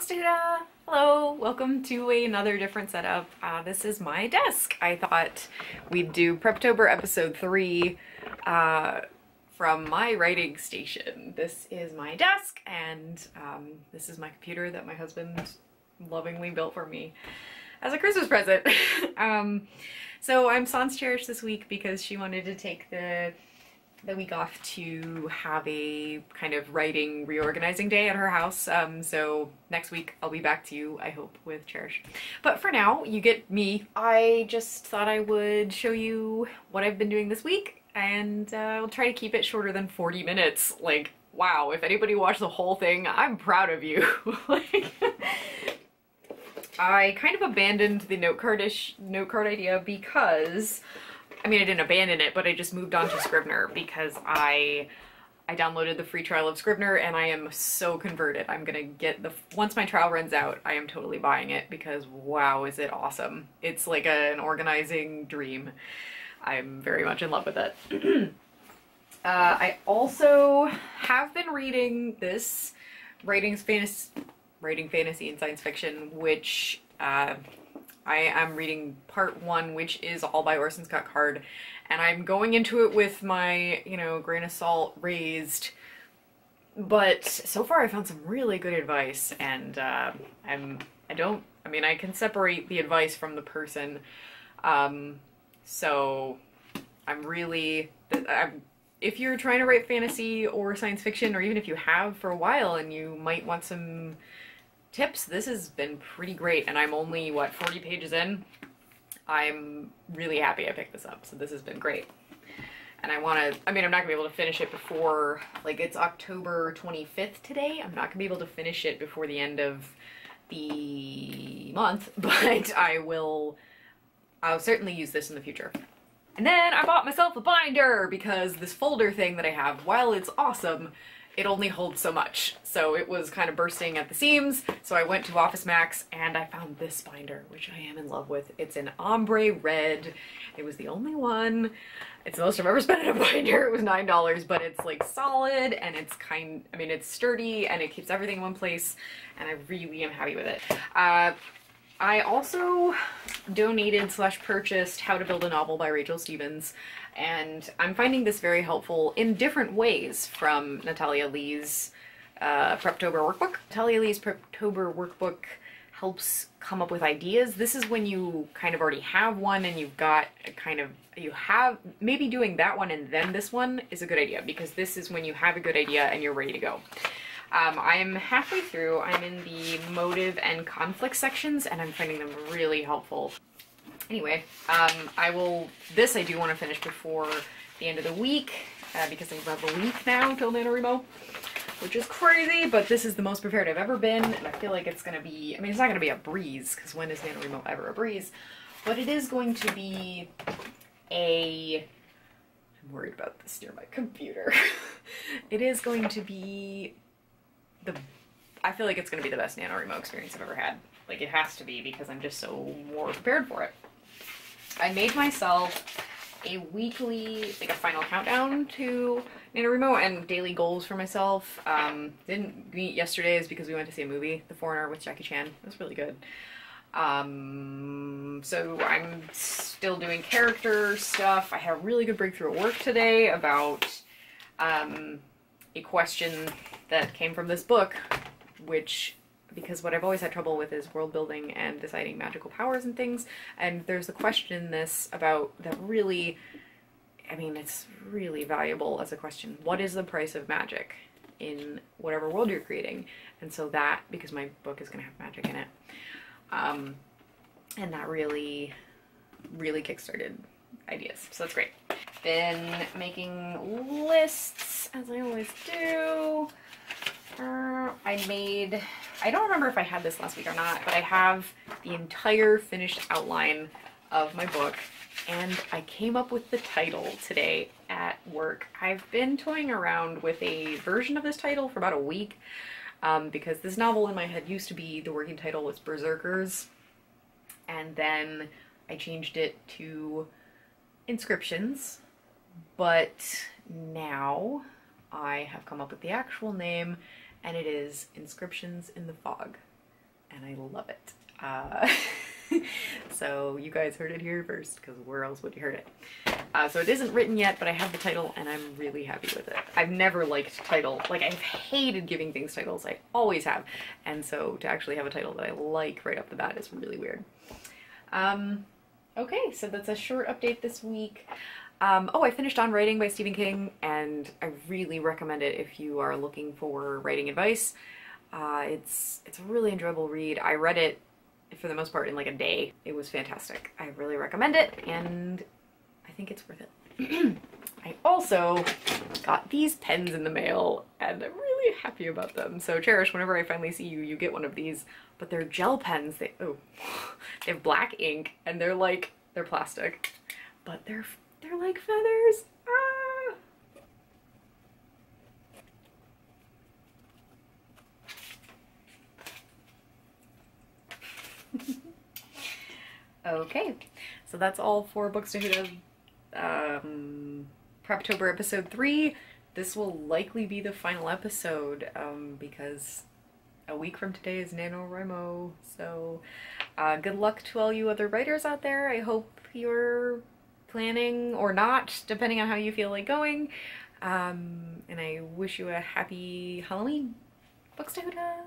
Monstera! Hello, welcome to another different setup. This is my desk. I thought we'd do Prep-tober episode 3 from my writing station. This is my desk and this is my computer that my husband lovingly built for me as a Christmas present. So I'm sans cherish this week because she wanted to take the week off to have a kind of writing reorganizing day at her house. So next week I'll be back to you, I hope, with Cherish. But for now, you get me. I just thought I would show you what I've been doing this week, and I'll try to keep it shorter than 40 minutes. Like, wow, if anybody watched the whole thing, I'm proud of you. Like, I kind of abandoned the note card idea because I mean, I didn't abandon it, but I just moved on to Scrivener because I downloaded the free trial of Scrivener and I am so converted. I'm gonna get once my trial runs out, I am totally buying it because wow, is it awesome. It's like an organizing dream. I'm very much in love with it. I also have been reading this writing fantasy and science fiction, which I am reading part 1, which is all by Orson Scott Card, and I'm going into it with my, you know, grain of salt raised, but so far I found some really good advice, and I can separate the advice from the person, so if you're trying to write fantasy or science fiction, or even if you have for a while and you might want some tips, this has been pretty great, and I'm only, what, 40 pages in? I'm really happy I picked this up, so this has been great. And I'm not gonna be able to finish it before, like, it's October 25th today. I'm not gonna be able to finish it before the end of the month, but I'll certainly use this in the future. And then I bought myself a binder because this folder thing that I have, while it's awesome, it only holds so much. So it was kind of bursting at the seams. So I went to Office Max and I found this binder, which I am in love with. It's an ombre red. It was the only one. It's the most I've ever spent in a binder. It was $9, but it's like solid and it's it's sturdy and it keeps everything in one place. And I really am happy with it. I also donated/purchased How to Build a Novel by Rachel Stevens, and I'm finding this very helpful in different ways from Natalia Leigh's Prep-tober workbook. Natalia Leigh's Prep-tober workbook helps come up with ideas. This is when you kind of already have one and you've got maybe doing that one and then this one is a good idea, because this is when you have a good idea and you're ready to go. I'm halfway through. I'm in the motive and conflict sections and I'm finding them really helpful. Anyway, I do want to finish before the end of the week, because I have a week now till NaNoWrimo, which is crazy, but this is the most prepared I've ever been, and I feel like it's gonna be, it's not gonna be a breeze, because when is NaNoWrimo ever a breeze? But it is going to be I'm worried about this near my computer. It is going to be I feel like it's going to be the best NaNoWrimo experience I've ever had. Like, it has to be, because I'm just so more prepared for it. I made myself a weekly, like a final countdown to NaNoWrimo and daily goals for myself. Didn't meet yesterday's because we went to see a movie, The Foreigner with Jackie Chan. It was really good. So I'm still doing character stuff. I had a really good breakthrough at work today about a question that came from this book, because what I've always had trouble with is world building and deciding magical powers and things, and there's a question in this about that really, it's really valuable as a question. What is the price of magic in whatever world you're creating? And so that, because my book is going to have magic in it, and that really, really kickstarted ideas. So that's great. Been making lists, as I always do. I don't remember if I had this last week or not, but I have the entire finished outline of my book, and I came up with the title today at work. I've been toying around with a version of this title for about a week, because this novel in my head used to be, the working title was Berserkers, and then I changed it to Inscriptions, but now I have come up with the actual name, and it is Inscriptions in the Fog. and I love it. So you guys heard it here first, because where else would you heard it? So it isn't written yet, but I have the title and I'm really happy with it. I've never liked title, like I've hated giving things titles, I always have. And so to actually have a title that I like right off the bat is really weird. Okay, so that's a short update this week. Oh, I finished On Writing by Stephen King, and I really recommend it if you are looking for writing advice. It's a really enjoyable read. I read it for the most part in like a day. It was fantastic. I really recommend it, and I think it's worth it. I also got these pens in the mail, and I'm really happy about them. So Cherish, whenever I finally see you, you get one of these. But they're gel pens. They have black ink, and they're plastic, but they're like feathers. Ah! Okay, so that's all for Books to Hoot of Prep-tober episode 3. This will likely be the final episode because a week from today is NaNoWrimo. So good luck to all you other writers out there. I hope you're planning or not, depending on how you feel like going. And I wish you a happy Halloween. Books to Hoot of.